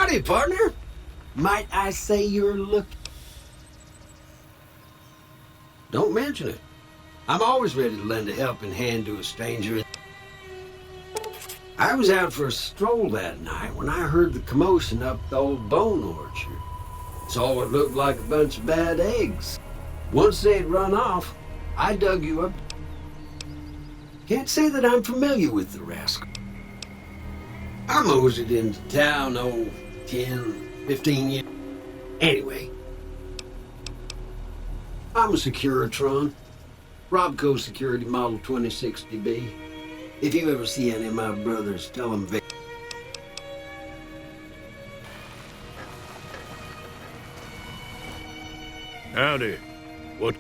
Howdy, partner. Might I say you're looking? Don't mention it. I'm always ready to lend a helping hand to a stranger. I was out for a stroll that night when I heard the commotion up the old bone orchard. Saw what looked like a bunch of bad eggs. Once they'd run off, I dug you up. Can't say that I'm familiar with the rascal. I moseyed into town, 10, 15 years. Anyway, I'm a Securitron. Robco Security Model 2060B. If you ever see any of my brothers, tell them Howdy. What?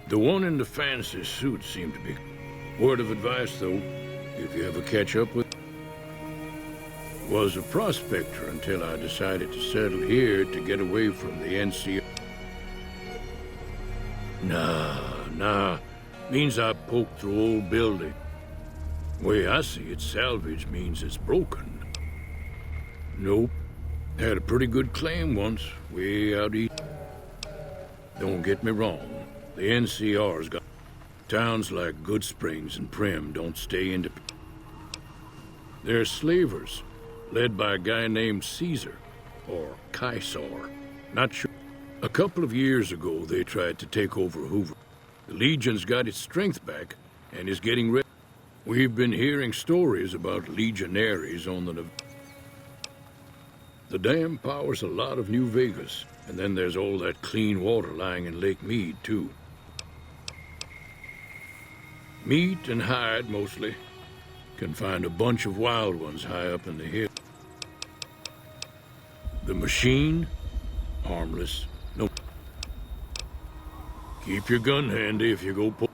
The one in the fancy suit seemed to be. Word of advice, though, if you ever catch up with. Was a prospector until I decided to settle here to get away from the NC. Nah. Means I poked through old building. Way I see it, salvage means it's broken. Nope. Had a pretty good claim once, way out east. Don't get me wrong. The NCR's got towns like GOODSPRINGS and Prim don't stay independent. They're slavers, led by a guy named Caesar, or Caesar. Not sure. A couple of years ago, they tried to take over Hoover. The Legion's got its strength back and is getting ready. We've been hearing stories about legionaries on the... The dam powers a lot of New Vegas, and then there's all that clean water lying in Lake Mead, too. Meat and hide, mostly. Can find a bunch of wild ones high up in the hill. The machine? Harmless. No. Keep your gun handy if you go pull.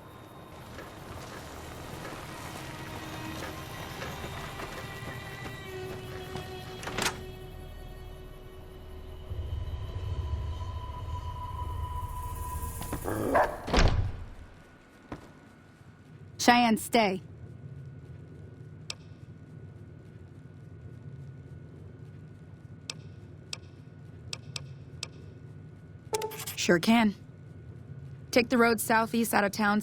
Cheyenne, stay. Sure can. Take the road southeast out of town.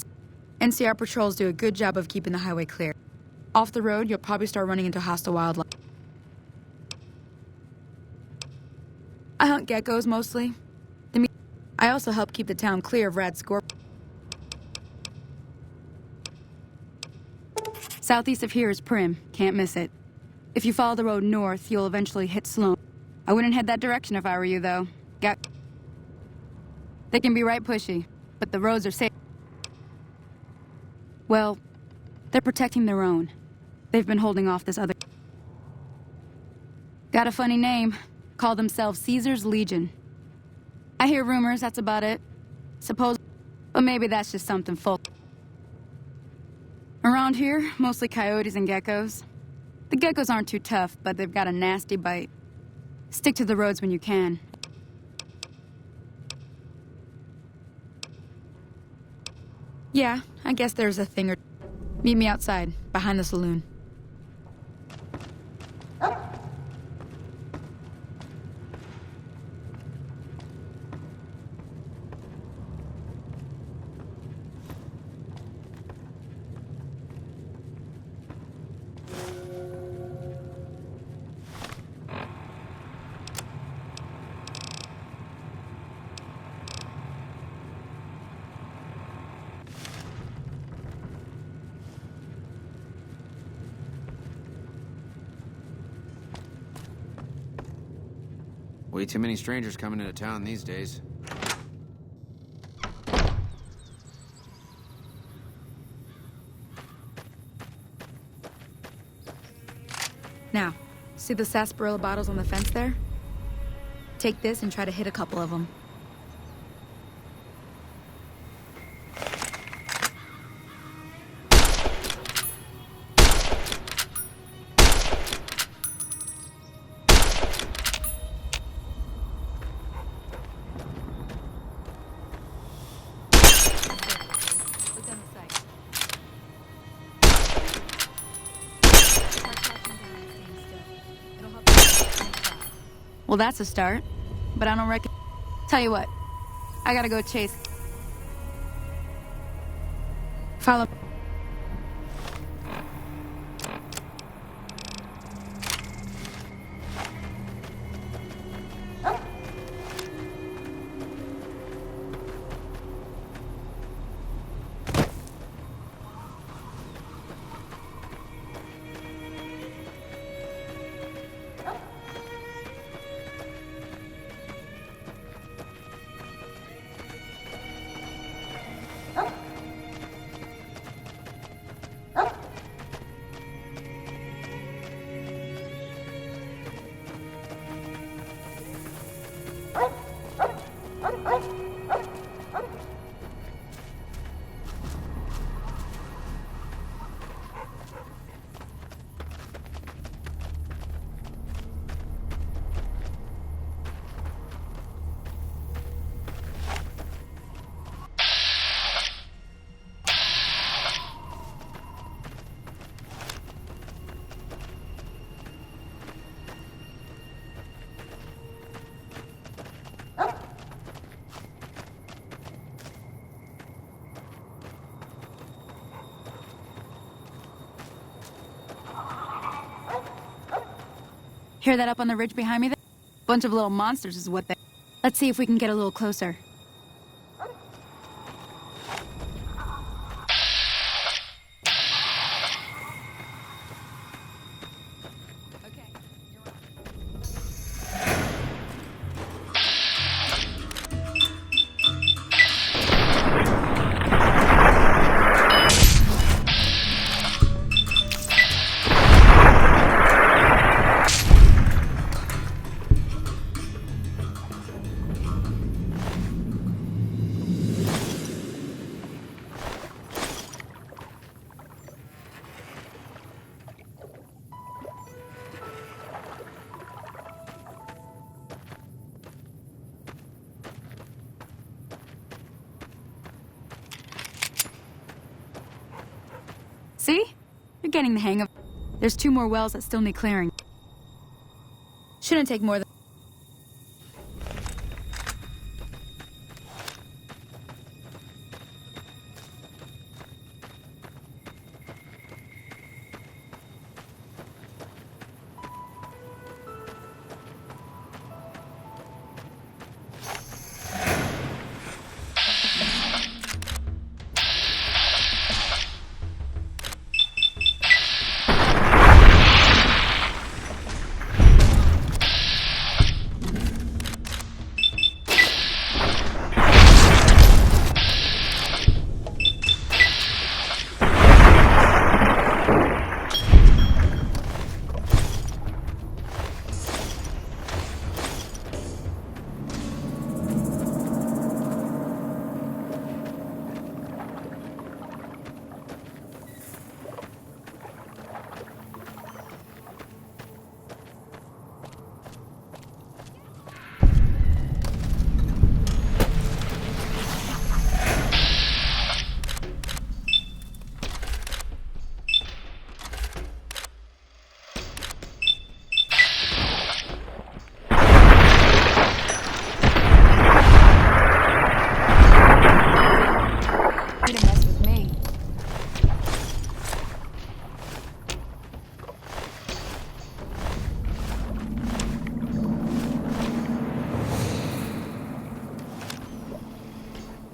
NCR patrols do a good job of keeping the highway clear. Off the road, you'll probably start running into hostile wildlife. I hunt geckos mostly. I also help keep the town clear of rad scorpions. Southeast of here is Prim. Can't miss it. If you follow the road north, you'll eventually hit Sloan. I wouldn't head that direction if I were you, though. They can be right pushy, but the roads are safe. Well, they're protecting their own. They've been holding off this other... Got a funny name. Call themselves Caesar's Legion. I hear rumors, that's about it. Suppose... But maybe that's just something full... Around here, mostly coyotes and geckos. The geckos aren't too tough, but they've got a nasty bite. Stick to the roads when you can. Yeah, I guess there's a thing or... Meet me outside, behind the saloon. Way too many strangers coming into town these days. Now, see the sarsaparilla bottles on the fence there? Take this and try to hit a couple of them. It'll help. Well, that's a start. But I don't reckon... Tell you what, I gotta go chase. Follow... Hear that up on the ridge behind me there? Bunch of little monsters is what they... Let's see if we can get a little closer. See? You're getting the hang of... There's 2 more wells that still need clearing. Shouldn't take more than...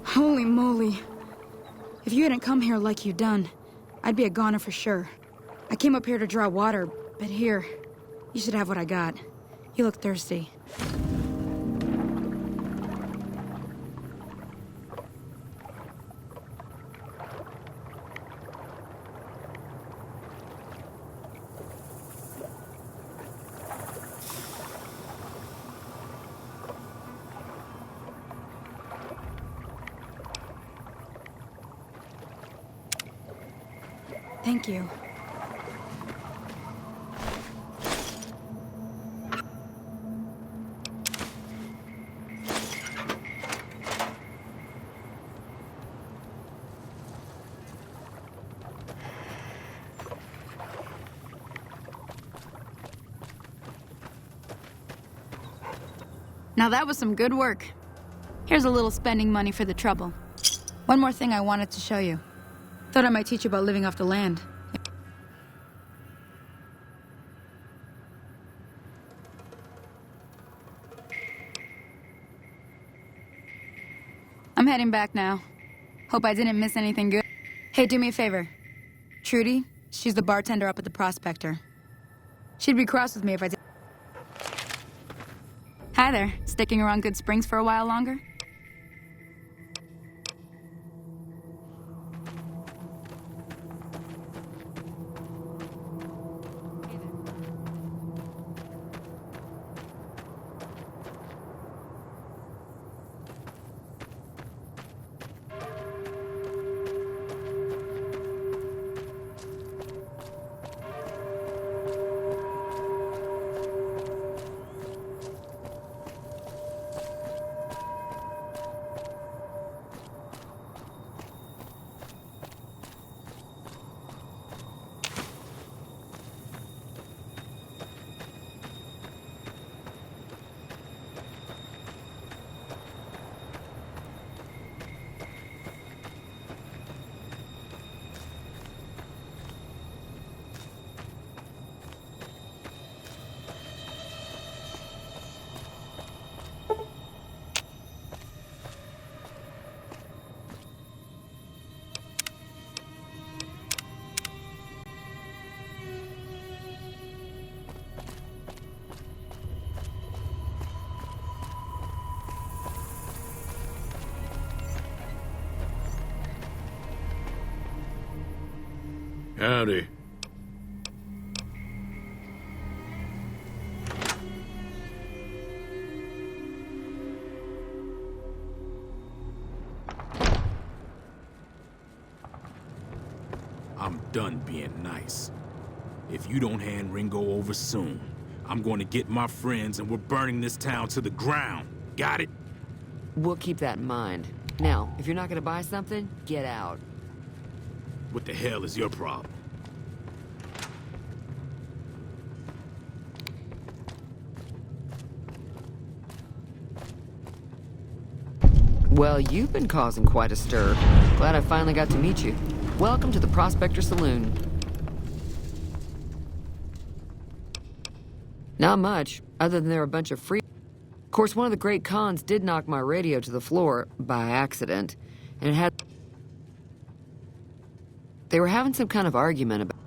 Holy moly. If you hadn't come here like you done, I'd be a goner for sure. I came up here to draw water, but here, you should have what I got. You look thirsty. Thank you. Now that was some good work. Here's a little spending money for the trouble. One more thing I wanted to show you. Thought I might teach you about living off the land. I'm heading back now. Hope I didn't miss anything good. Hey, do me a favor. Trudy, she's the bartender up at the Prospector. She'd be cross with me if I did. Hi there. Sticking around Good Springs for a while longer? Howdy. I'm done being nice. If you don't hand Ringo over soon, I'm going to get my friends and we're burning this town to the ground. Got it? We'll keep that in mind. Now, if you're not gonna buy something, get out. What the hell is your problem? Well, you've been causing quite a stir. Glad I finally got to meet you. Welcome to the Prospector Saloon. Not much, other than they're a bunch of free... Of course, one of the great cons did knock my radio to the floor by accident, and it had... They were having some kind of argument about...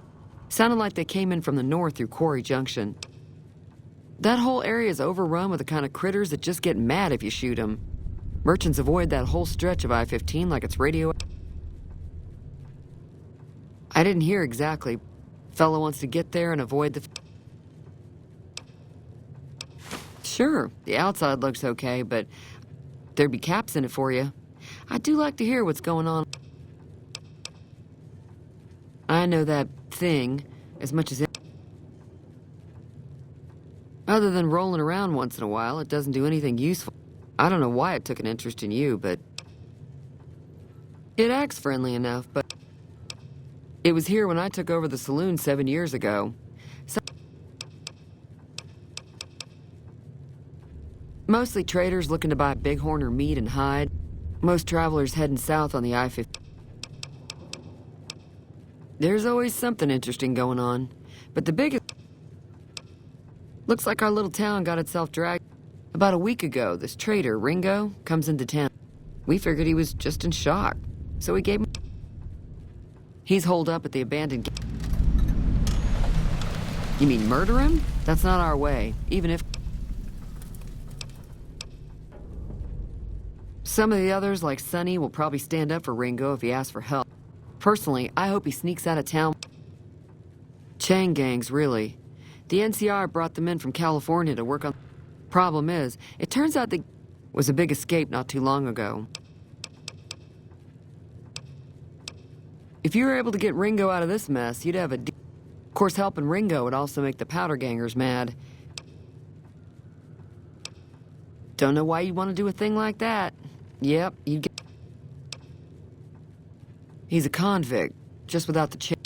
Sounded like they came in from the north through Quarry Junction. That whole area is overrun with the kind of critters that just get mad if you shoot them. Merchants avoid that whole stretch of I-15 like it's radio... I didn't hear exactly. Fellow wants to get there and avoid the... Sure, the outside looks okay, but there'd be caps in it for you. I do like to hear what's going on. I know that thing as much as it... Other than rolling around once in a while, it doesn't do anything useful. I don't know why it took an interest in you, but... It acts friendly enough, but... It was here when I took over the saloon 7 years ago. Mostly traders looking to buy bighorn or meat and hide. Most travelers heading south on the I-15. There's always something interesting going on. But the biggest... Looks like our little town got itself dragged. About a week ago, this trader, Ringo, comes into town. We figured he was just in shock, so we gave him... He's holed up at the abandoned... You mean murder him? That's not our way, even if... Some of the others, like Sonny, will probably stand up for Ringo if he asks for help. Personally, I hope he sneaks out of town. Chain gangs, really. The NCR brought them in from California to work on... Problem is, it turns out the... was a big escape not too long ago. If you were able to get Ringo out of this mess, you'd have a... Of course, helping Ringo would also make the powder gangers mad. Don't know why you'd want to do a thing like that. Yep, you'd get... He's a convict, just without the chip.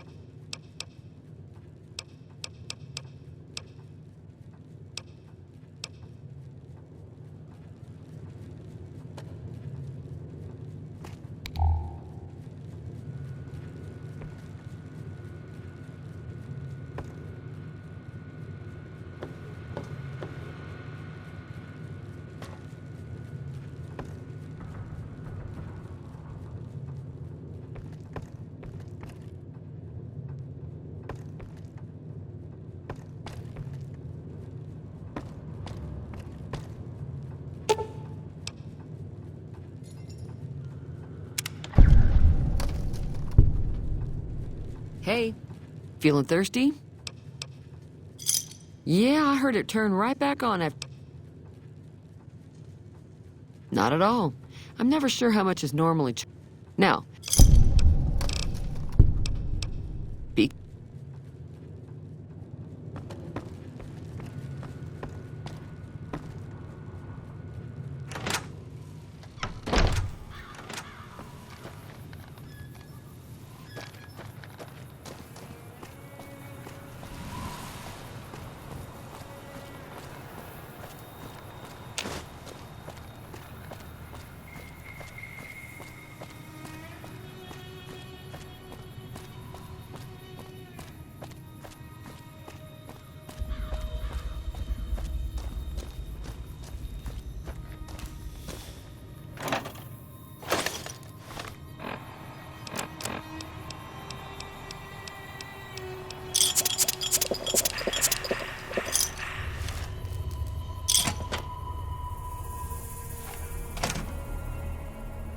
Hey, feeling thirsty? Yeah, I heard it turn right back on after... Not at all. I'm never sure how much is normally... Now, be...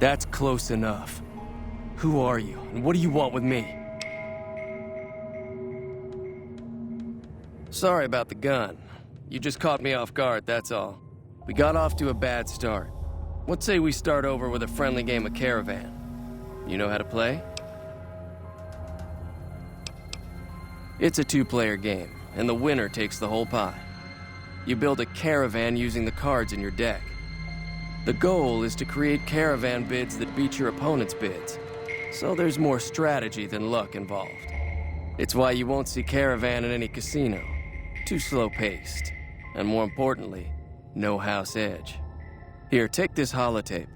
That's close enough. Who are you, and what do you want with me? Sorry about the gun. You just caught me off guard, that's all. We got off to a bad start. What say we start over with a friendly game of Caravan? You know how to play? It's a two-player game, and the winner takes the whole pie. You build a caravan using the cards in your deck. The goal is to create caravan bids that beat your opponent's bids, so there's more strategy than luck involved. It's why you won't see caravan in any casino. Too slow-paced, and more importantly, no house edge. Here, take this holotape.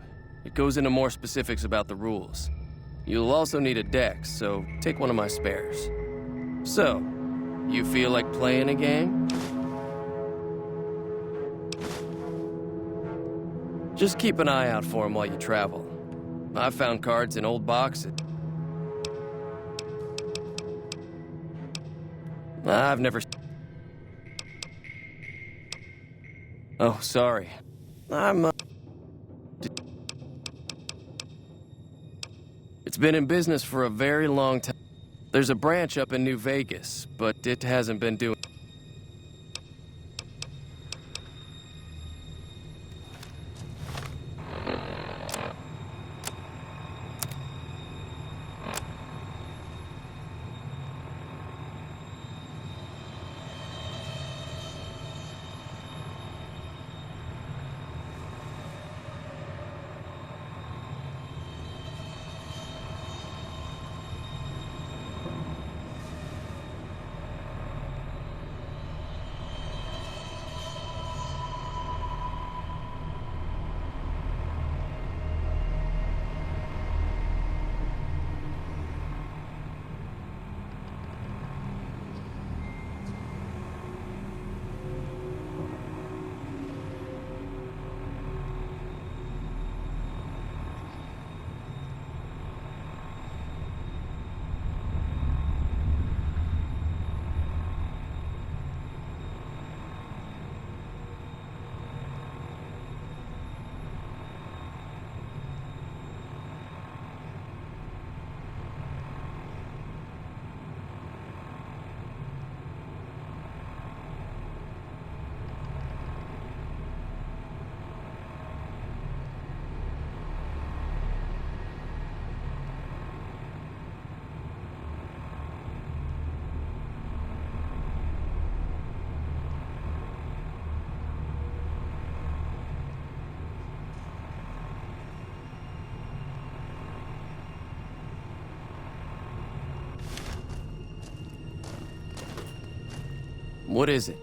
It goes into more specifics about the rules. You'll also need a deck, so take one of my spares. So, you feel like playing a game? Just keep an eye out for them while you travel. I've found cards in old boxes. I've never... Oh, sorry. It's been in business for a very long time. There's a branch up in New Vegas, but it hasn't been doing... What is it?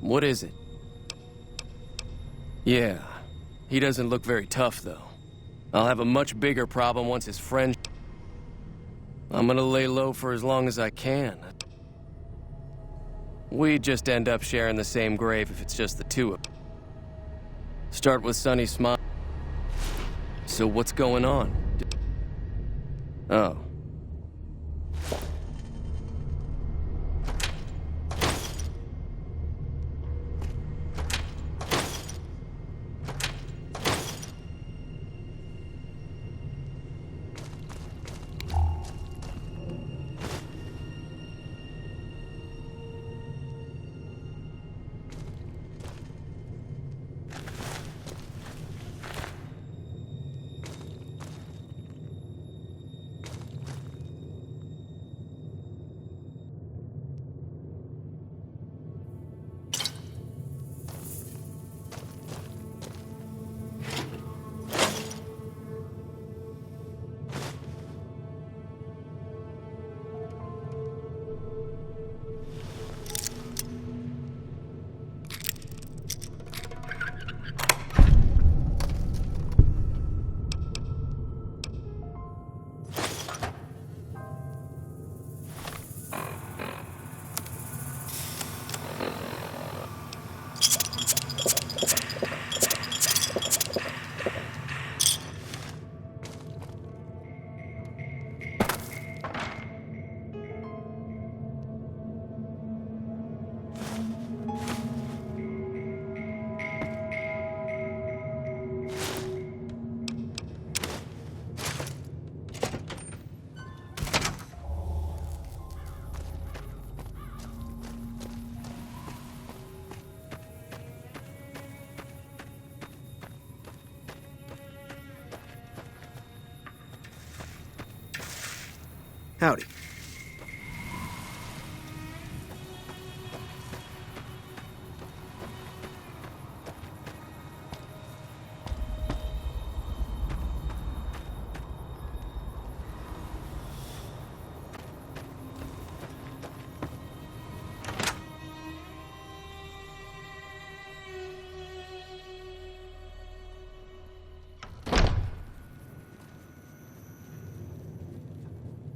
What is it? Yeah, he doesn't look very tough, though. I'll have a much bigger problem once his friend... I'm gonna lay low for as long as I can. We just end up sharing the same grave if it's just the two of us. Start with Sunny Smile. So what's going on? Oh. Howdy.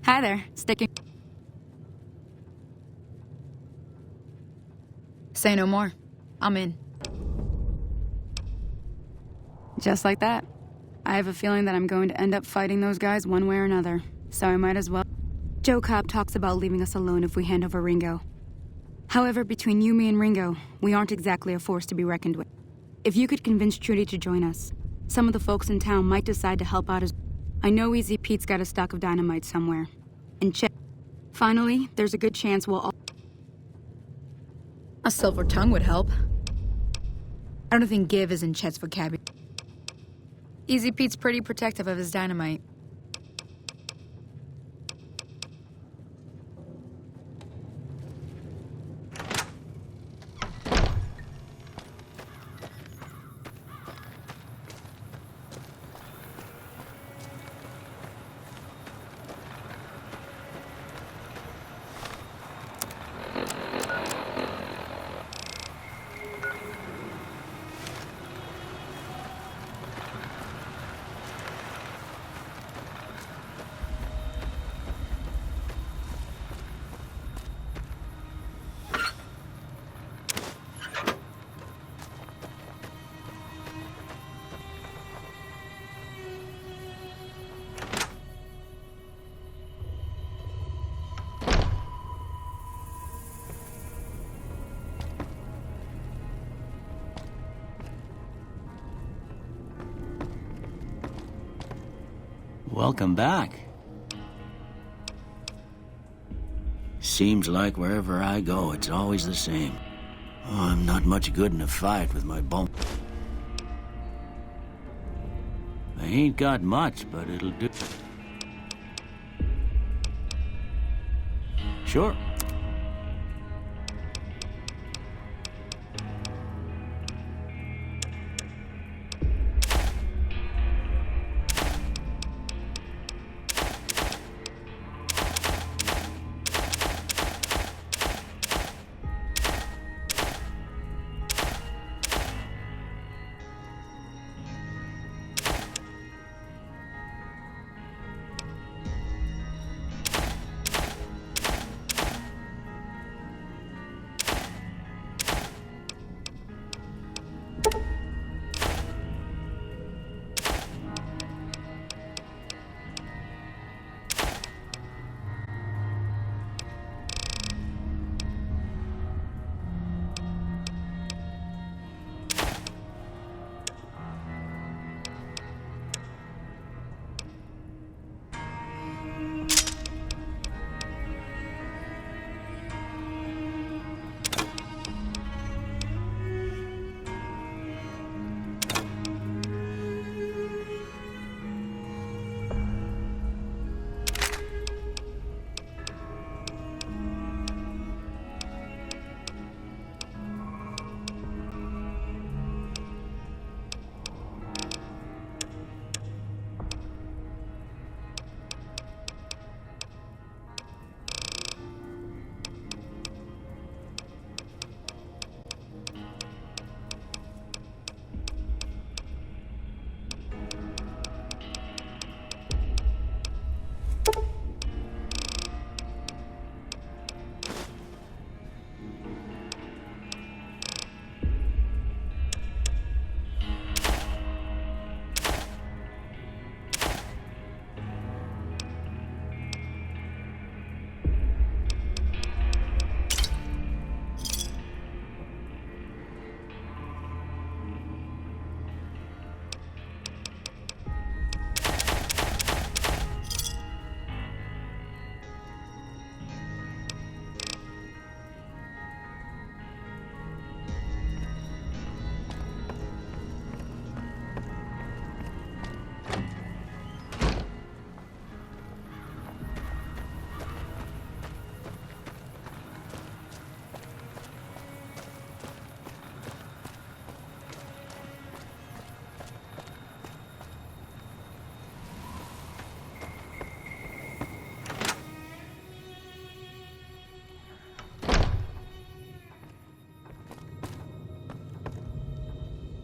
Hi there. Sticking. Say no more. I'm in. Just like that. I have a feeling that I'm going to end up fighting those guys one way or another, so I might as well. Joe Cobb talks about leaving us alone if we hand over Ringo. However, between you, me, and Ringo, we aren't exactly a force to be reckoned with. If you could convince Trudy to join us, some of the folks in town might decide to help out as... I know Easy Pete's got a stock of dynamite somewhere. And Chet. Finally, there's a good chance we'll all... A silver tongue would help. I don't think give is in Chet's vocabulary. Easy Pete's pretty protective of his dynamite. Welcome back. Seems like wherever I go, it's always the same. Oh, I'm not much good in a fight with my bump. I ain't got much, but it'll do. Sure.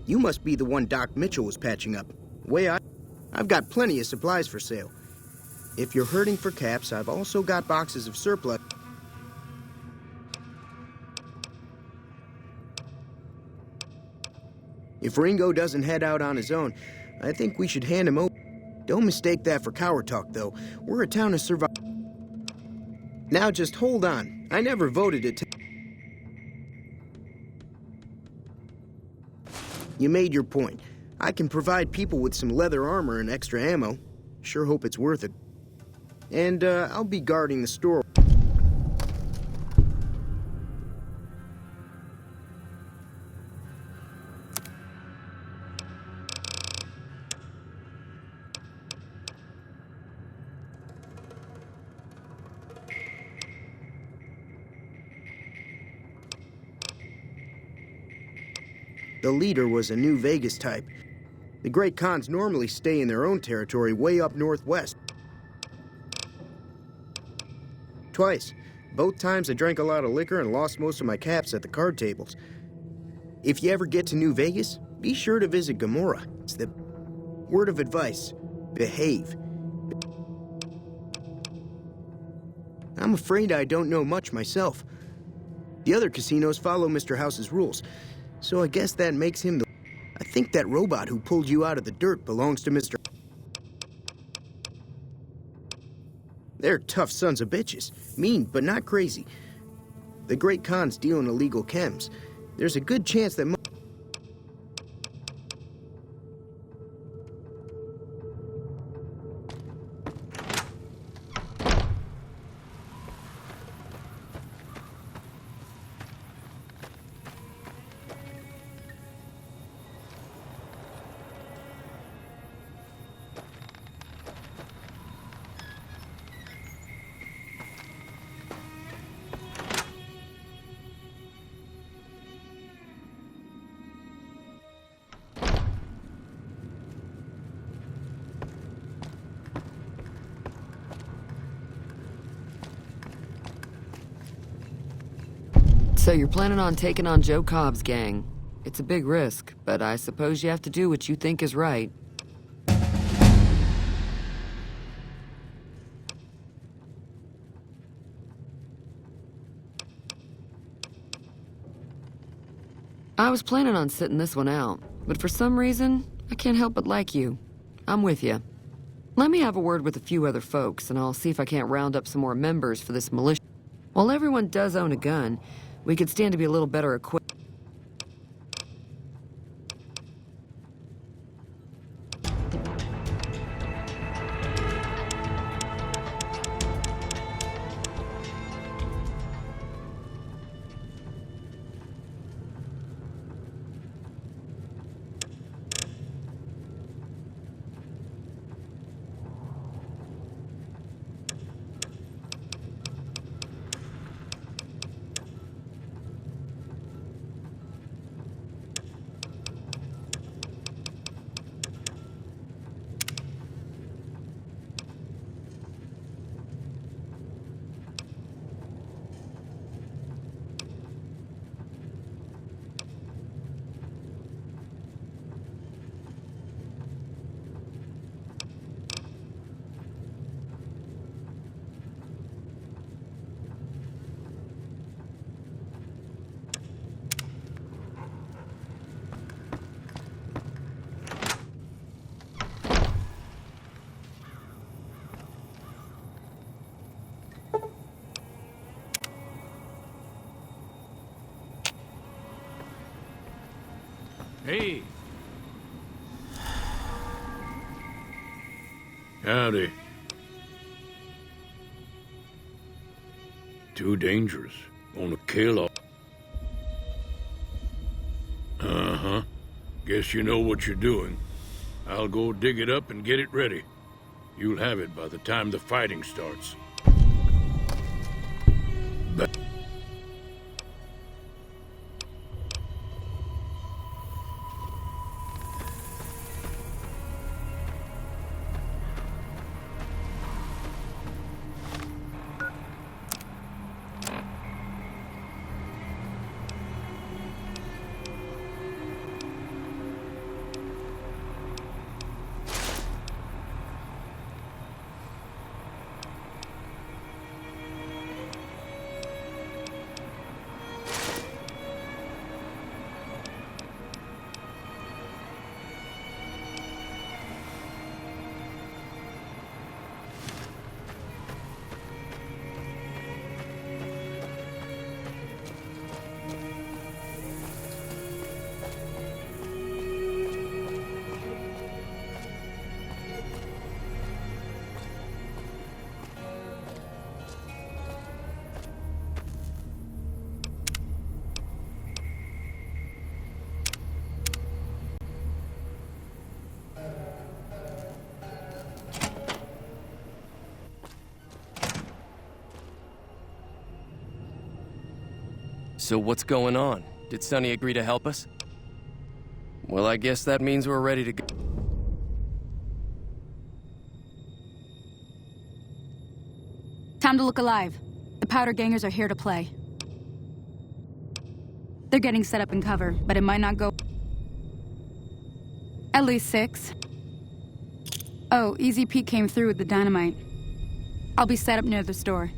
You must be the one Doc Mitchell was patching up. I've got plenty of supplies for sale. If you're hurting for caps, I've also got boxes of surplus. If Ringo doesn't head out on his own, I think we should hand him over. Don't mistake that for coward talk, though. We're a town of survival. Now just hold on. I never voted it. You made your point. I can provide people with some leather armor and extra ammo. Sure hope it's worth it. And I'll be guarding the store. The leader was a New Vegas type. The Great Khans normally stay in their own territory way up northwest. Twice. Both times I drank a lot of liquor and lost most of my caps at the card tables. If you ever get to New Vegas, be sure to visit Gomorrah. It's the word of advice. Behave. I'm afraid I don't know much myself. The other casinos follow Mr. House's rules, so I guess that makes him the... I think that robot who pulled you out of the dirt belongs to Mr. They're tough sons of bitches. Mean, but not crazy. The Great Khans deal in illegal chems. There's a good chance that... So you're planning on taking on Joe Cobb's gang. It's a big risk, but I suppose you have to do what you think is right. I was planning on sitting this one out, but for some reason, I can't help but like you. I'm with you. Let me have a word with a few other folks, and I'll see if I can't round up some more members for this militia. While everyone does own a gun, we could stand to be a little better equipped. Hey. Howdy. Too dangerous. Wanna kill all. Uh-huh. Guess you know what you're doing. I'll go dig it up and get it ready. You'll have it by the time the fighting starts. But So what's going on? Did Sonny agree to help us? Well, I guess that means we're ready to go. Time to look alive. The powder gangers are here to play. They're getting set up in cover, but it might not go... At least 6. Oh, Easy Pete came through with the dynamite. I'll be set up near the store.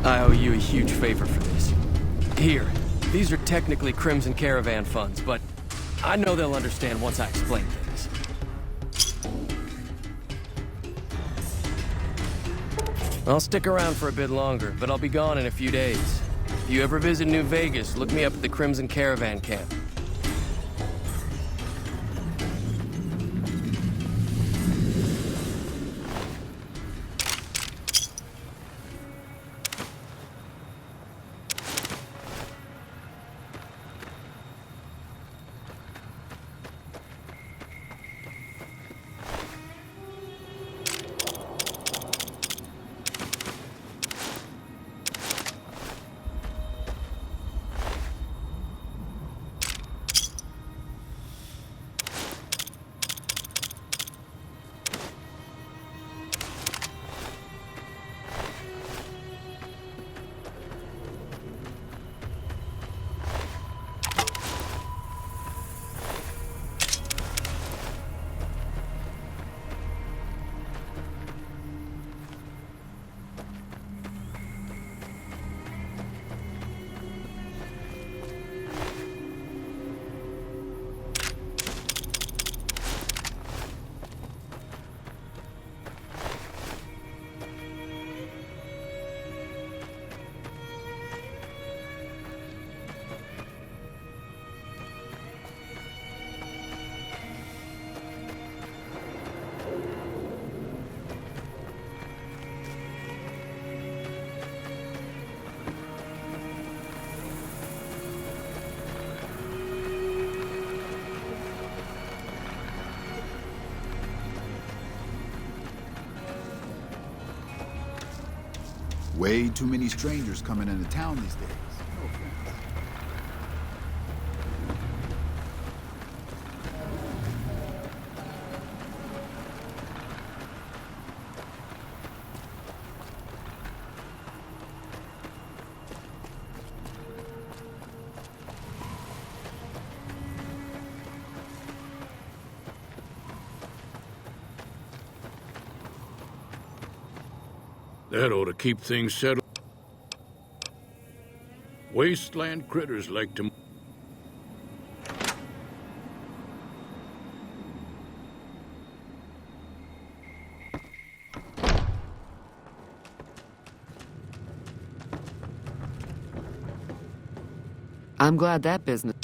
I owe you a huge favor for this. Here, these are technically Crimson Caravan funds, but I know they'll understand once I explain things. I'll stick around for a bit longer, but I'll be gone in a few days. If you ever visit New Vegas, look me up at the Crimson Caravan camp. Way too many strangers coming into town these days. No offense. That ought to keep things settled. Wasteland critters like to... I'm glad that business...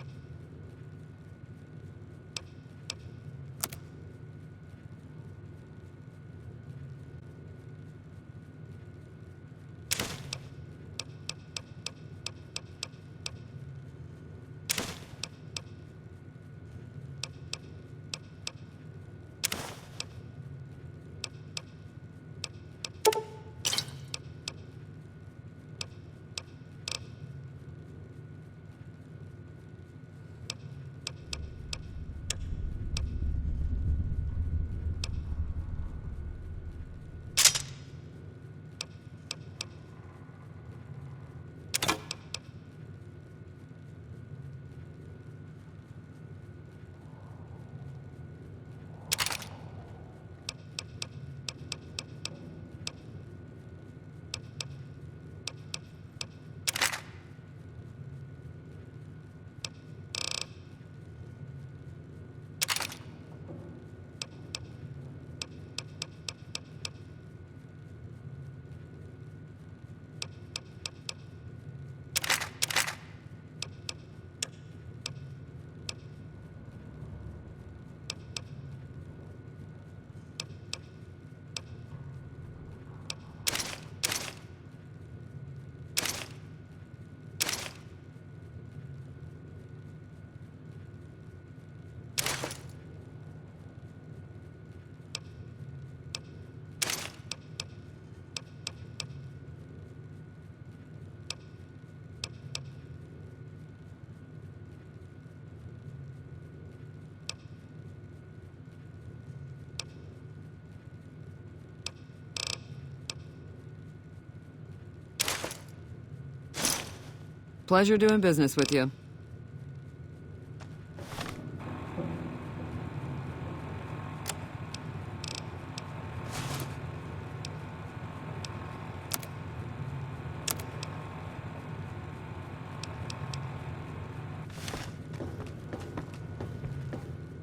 Pleasure doing business with you.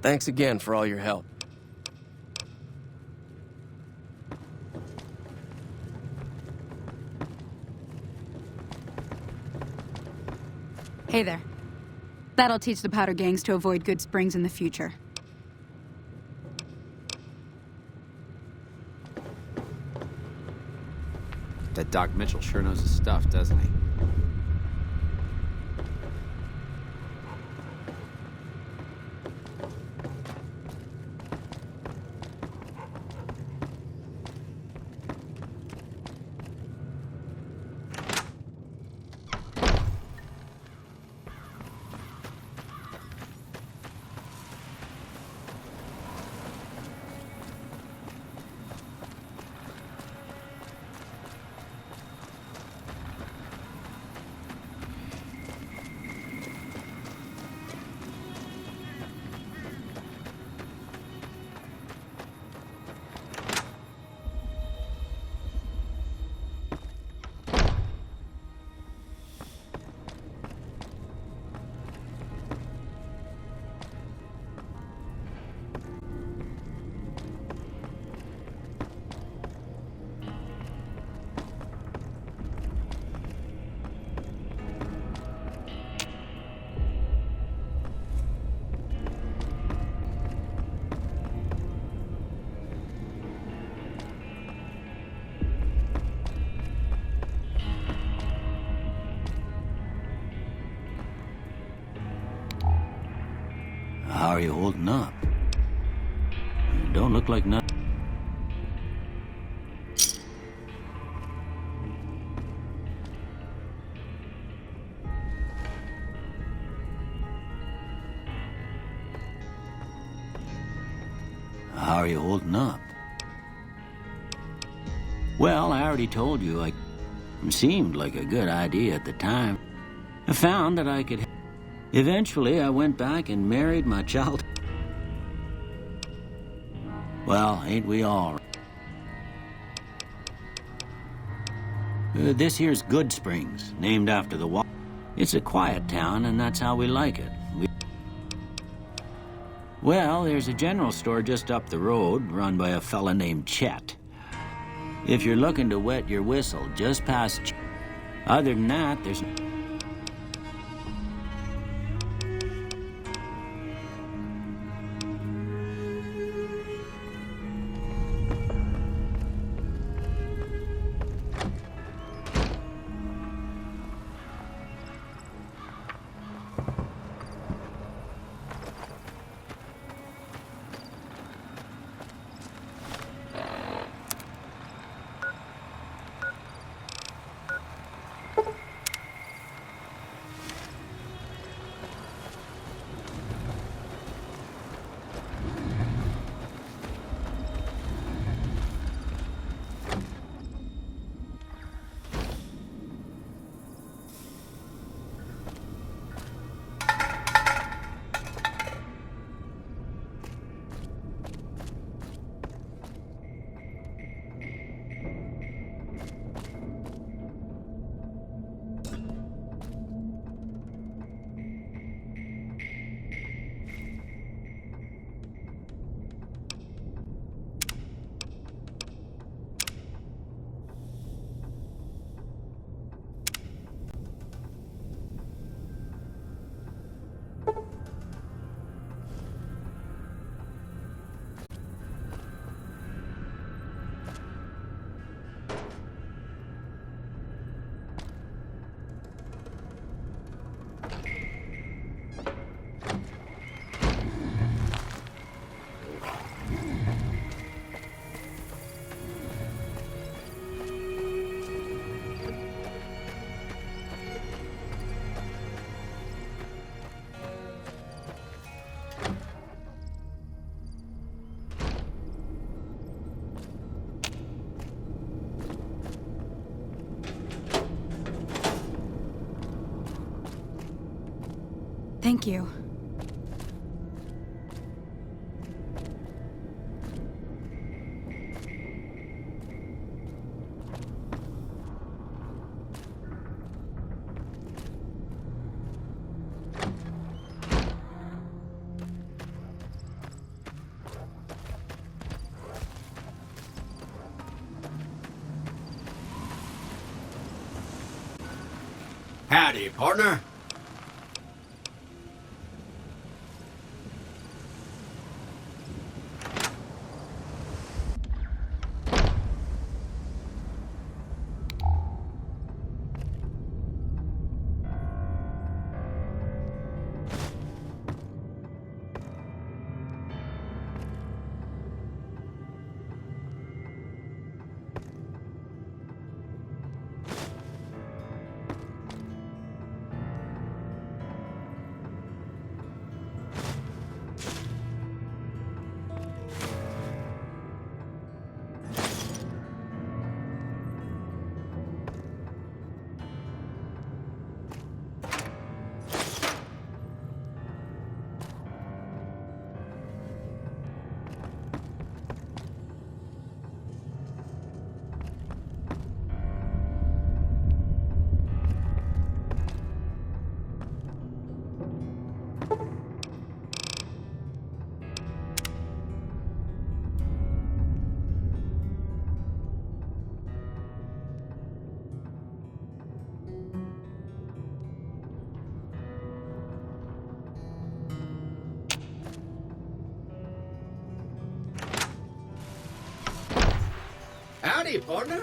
Thanks again for all your help. Hey there. That'll teach the powder gangs to avoid Goodsprings in the future. That Doc Mitchell sure knows his stuff, doesn't he? How are you holding up? You don't look like nothing. How are you holding up? Well, I already told you, it seemed like a good idea at the time. I found that I could... Eventually, I went back and married my child. Well, ain't we all? This here's GOODSPRINGS, named after the water. It's a quiet town, and that's how we like it. Well, there's a general store just up the road, run by a fella named Chet. If you're looking to wet your whistle, just past Chet. Other than that, there's... Thank you. Howdy, partner. Howdy, partner.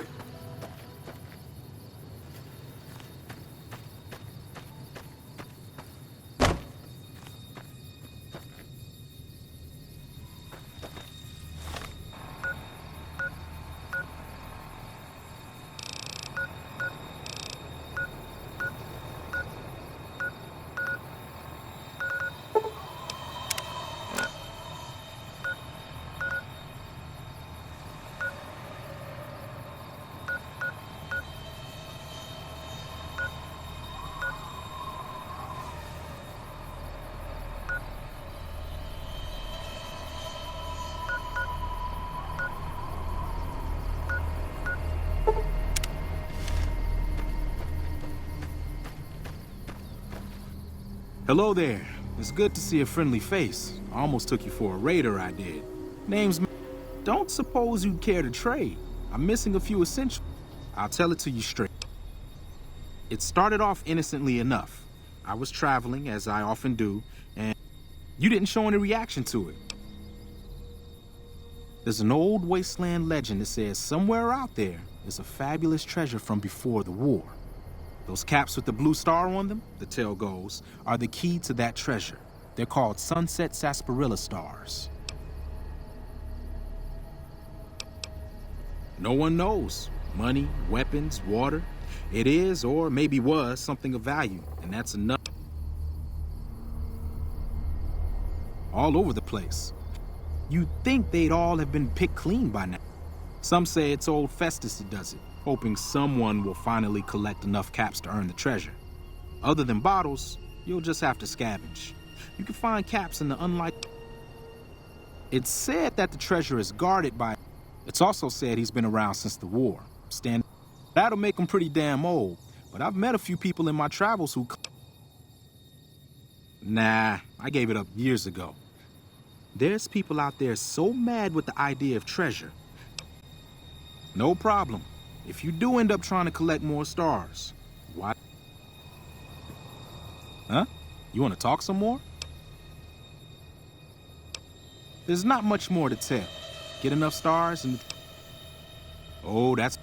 Hello there. It's good to see a friendly face. I almost took you for a raider, I did. Name's... Don't suppose you'd care to trade. I'm missing a few essentials. I'll tell it to you straight. It started off innocently enough. I was traveling, as I often do, and you didn't show any reaction to it. There's an old wasteland legend that says somewhere out there is a fabulous treasure from before the war. Those caps with the blue star on them, the tale goes, are the key to that treasure. They're called sunset sarsaparilla stars. No one knows. Money, weapons, water. It is, or maybe was, something of value, and that's enough. All over the place. You'd think they'd all have been picked clean by now. Some say it's old Festus that does it, hoping someone will finally collect enough caps to earn the treasure. Other than bottles, you'll just have to scavenge. You can find caps in the unlikely... It's said that the treasure is guarded by... It's also said he's been around since the war. That'll make him pretty damn old, but I've met a few people in my travels who... Nah, I gave it up years ago. There's people out there so mad with the idea of treasure. No problem. If you do end up trying to collect more stars, why? Huh? You want to talk some more? There's not much more to tell. Get enough stars and... Oh, that's...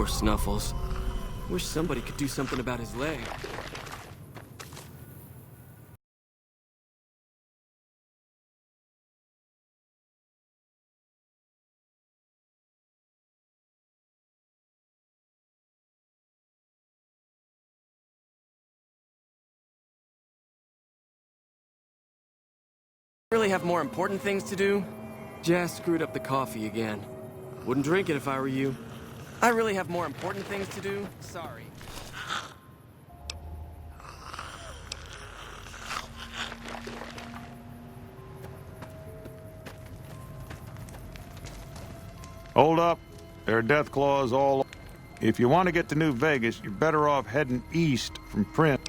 Poor Snuffles. Wish somebody could do something about his leg. Really have more important things to do? Jazz screwed up the coffee again. Wouldn't drink it if I were you. I really have more important things to do? Sorry. Hold up. There are death claws all. If you want to get to New Vegas, you're better off heading east from Prince.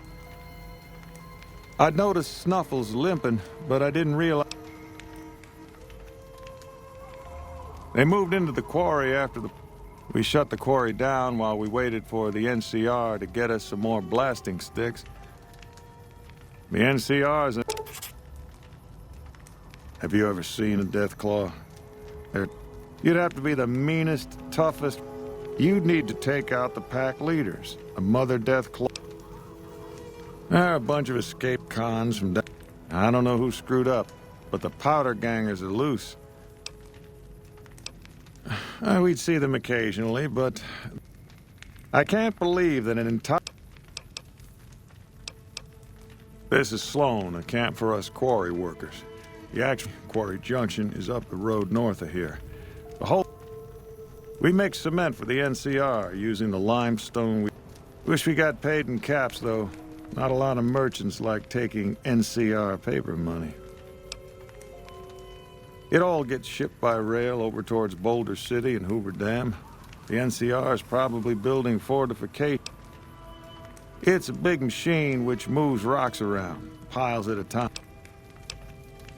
I'd noticed Snuffles limping, but I didn't realize. They moved into the quarry after the... We shut the quarry down while we waited for the NCR to get us some more blasting sticks. The NCR's... Have you ever seen a death claw? You'd have to be the meanest, toughest... You'd need to take out the pack leaders, a mother death claw. There are a bunch of escaped cons from down... I don't know who screwed up, but the powder gangers are loose. We'd see them occasionally, but... I can't believe that an entire... This is Sloan, a camp for us quarry workers. The actual quarry junction is up the road north of here. The whole... We make cement for the NCR using the limestone. Wish we got paid in caps, though. Not a lot of merchants like taking NCR paper money. It all gets shipped by rail over towards Boulder City and Hoover Dam. The NCR is probably building fortifications. It's a big machine which moves rocks around, piles at a time.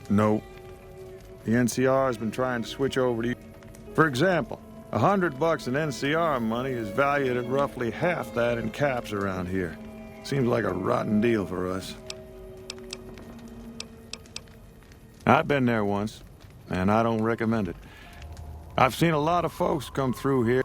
No. The NCR has been trying to switch over to you. For example, $100 in NCR money is valued at roughly half that in caps around here. Seems like a rotten deal for us. I've been there once, and I don't recommend it. I've seen a lot of folks come through here.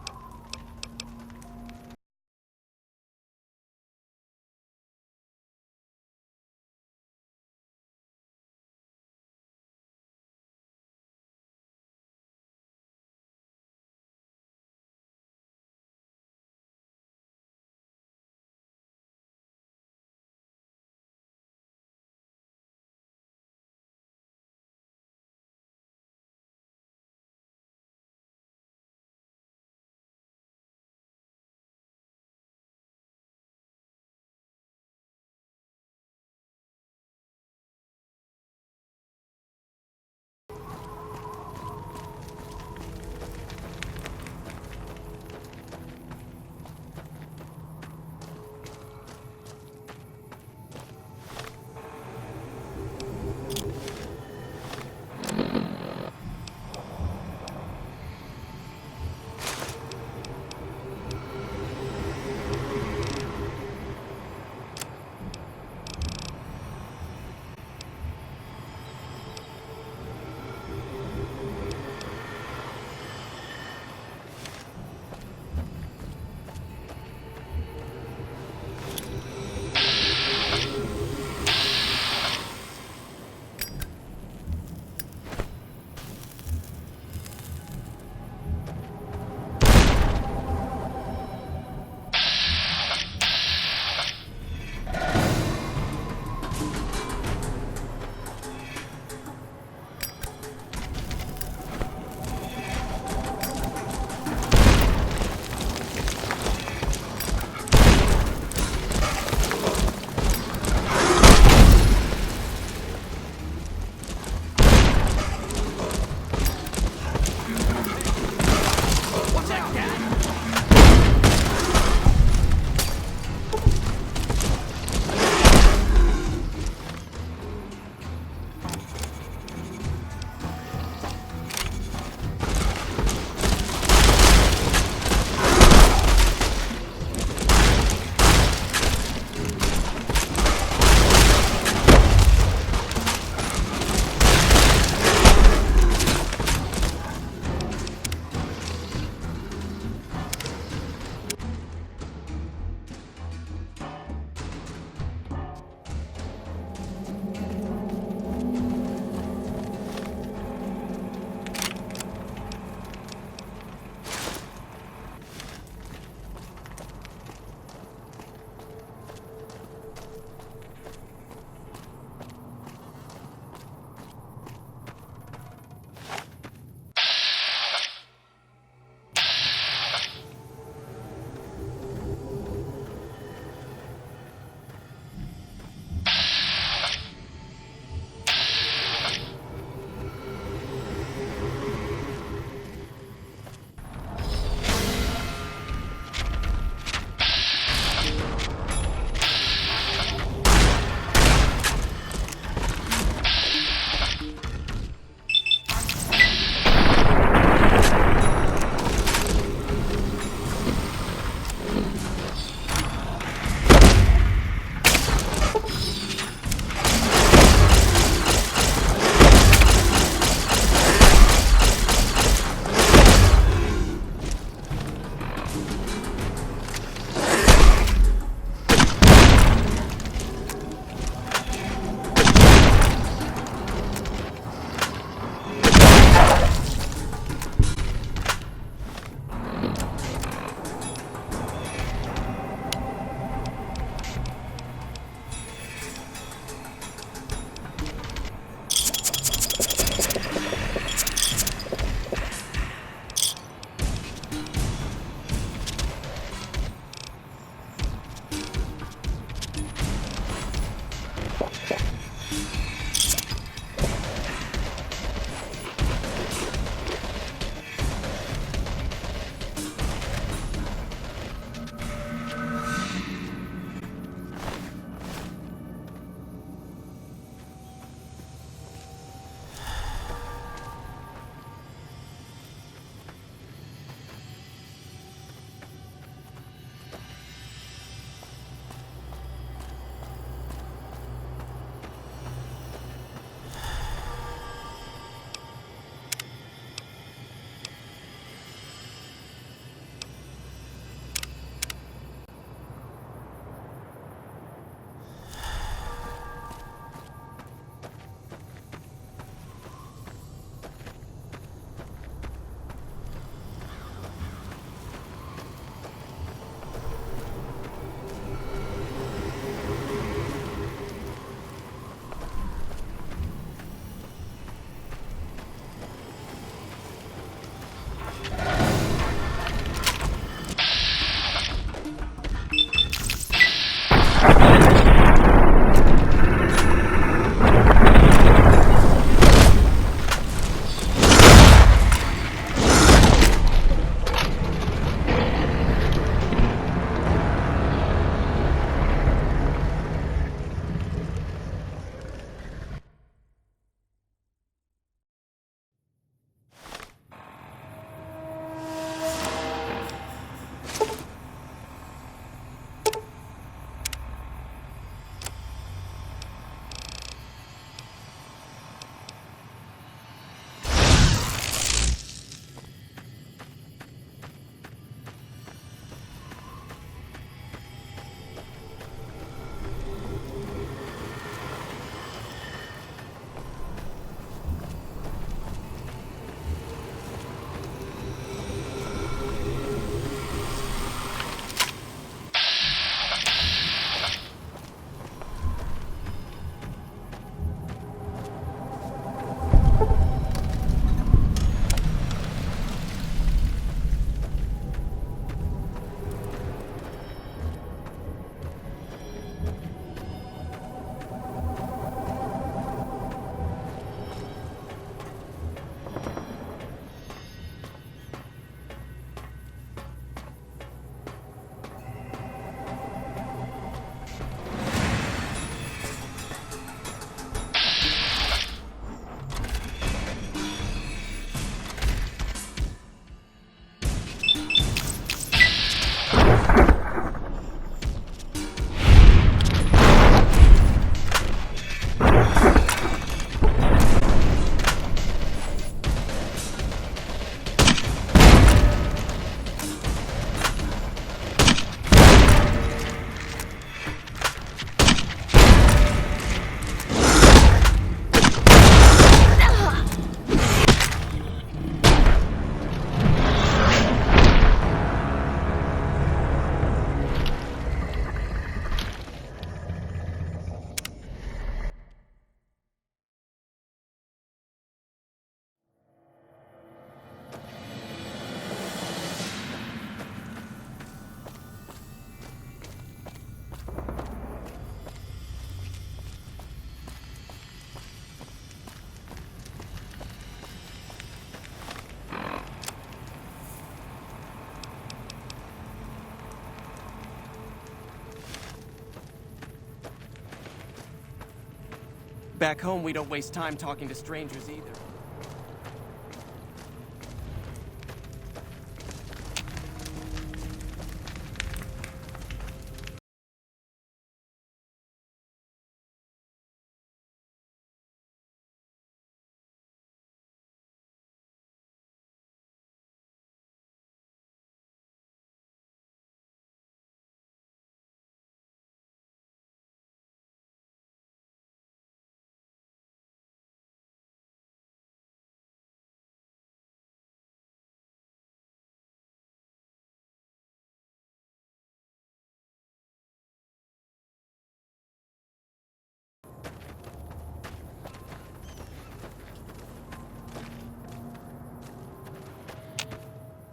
Back home, we don't waste time talking to strangers either.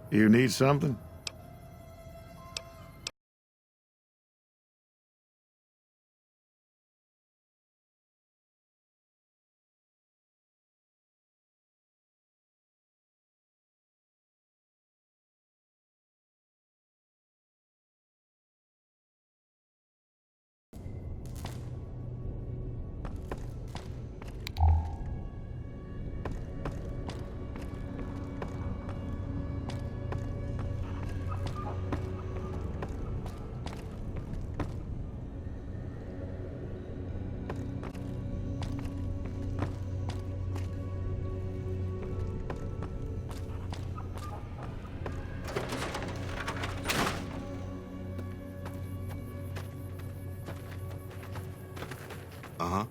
You need something? Uh-huh.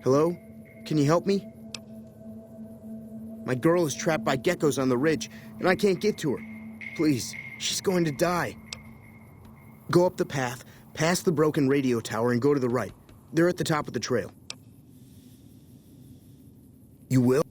Hello? Can you help me? My girl is trapped by geckos on the ridge, and I can't get to her. Please, she's going to die. Go up the path, past the broken radio tower, and go to the right. They're at the top of the trail. You will?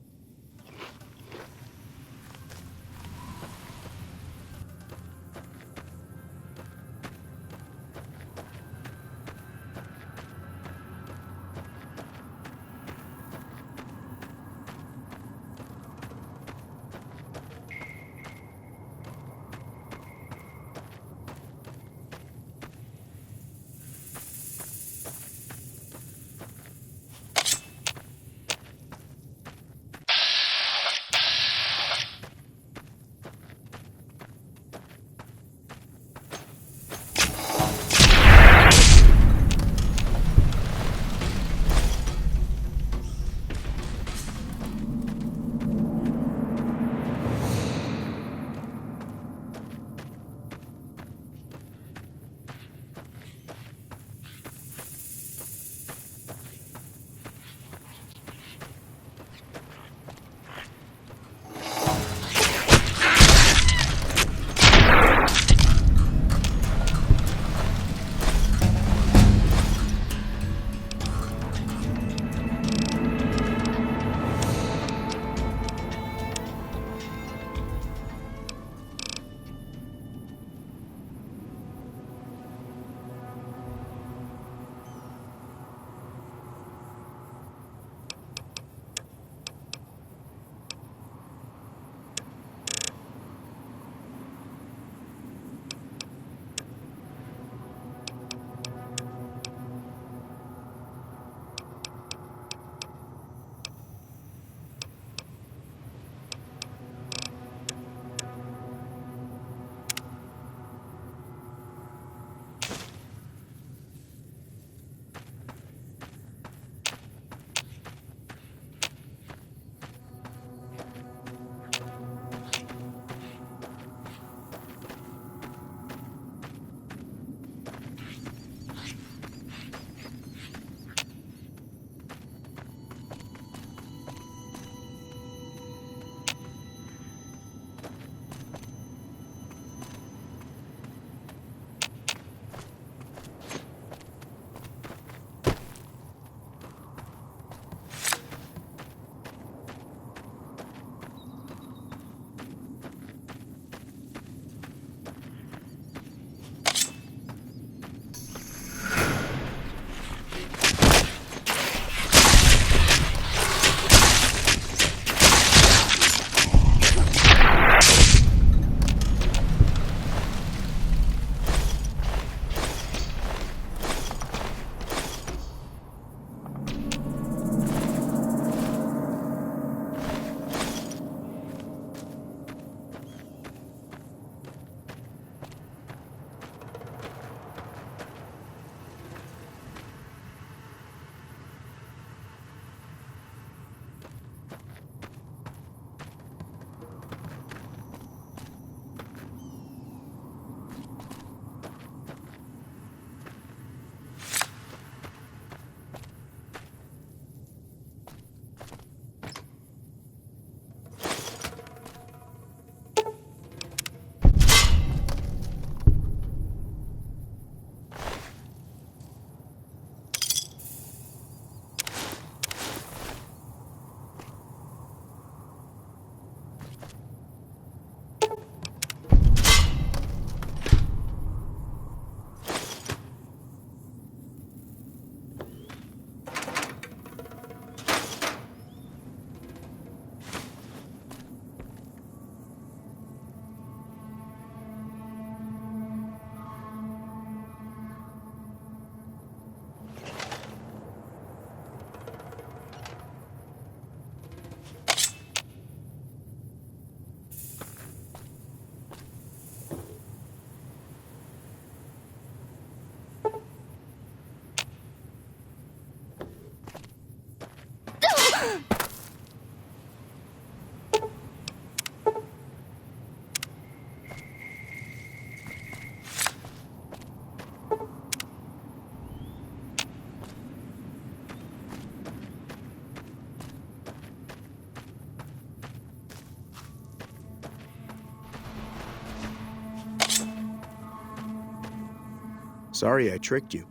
Sorry I tricked you.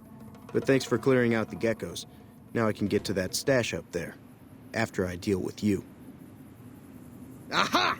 But thanks for clearing out the geckos. Now I can get to that stash up there. After I deal with you. Aha!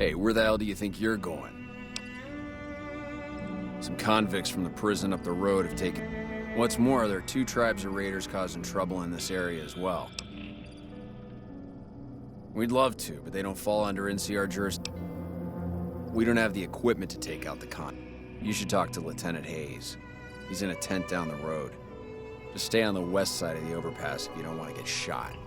Hey, where the hell do you think you're going? Some convicts from the prison up the road have taken... What's more, there are 2 tribes of raiders causing trouble in this area as well. We'd love to, but they don't fall under NCR jurisdiction. We don't have the equipment to take out the con. You should talk to Lieutenant Hayes. He's in a tent down the road. Just stay on the west side of the overpass if you don't want to get shot.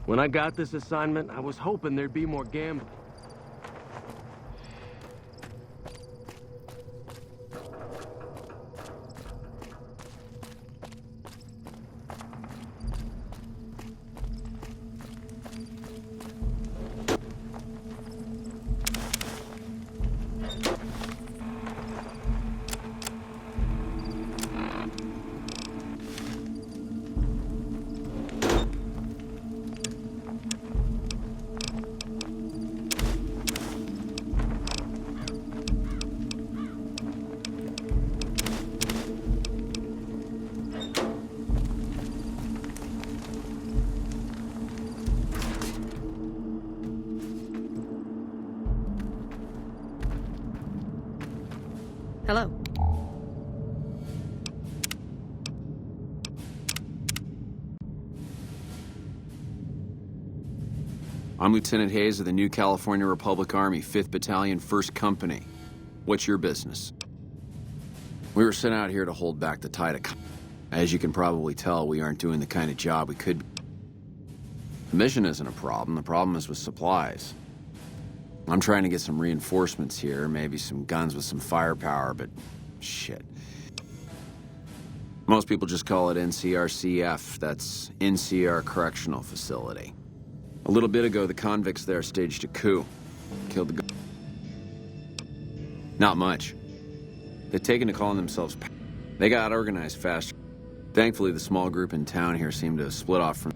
When I got this assignment, I was hoping there'd be more gambling. Hello. I'm Lieutenant Hayes of the New California Republic Army, 5th Battalion, 1st Company. What's your business? We were sent out here to hold back the tide of... As you can probably tell, we aren't doing the kind of job we could be. The mission isn't a problem. The problem is with supplies. I'm trying to get some reinforcements here, maybe some guns with some firepower, but shit. Most people just call it NCRCF. That's NCR Correctional Facility. A little bit ago, the convicts there staged a coup. Killed the... Not much. They've taken to calling themselves... They got organized fast. Thankfully, the small group in town here seemed to split off from...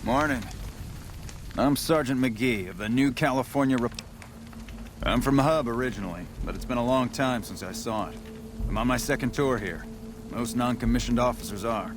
Morning. I'm Sergeant McGee of the New California I'm from Hub originally, but it's been a long time since I saw it. I'm on my 2nd tour here. Most non-commissioned officers are.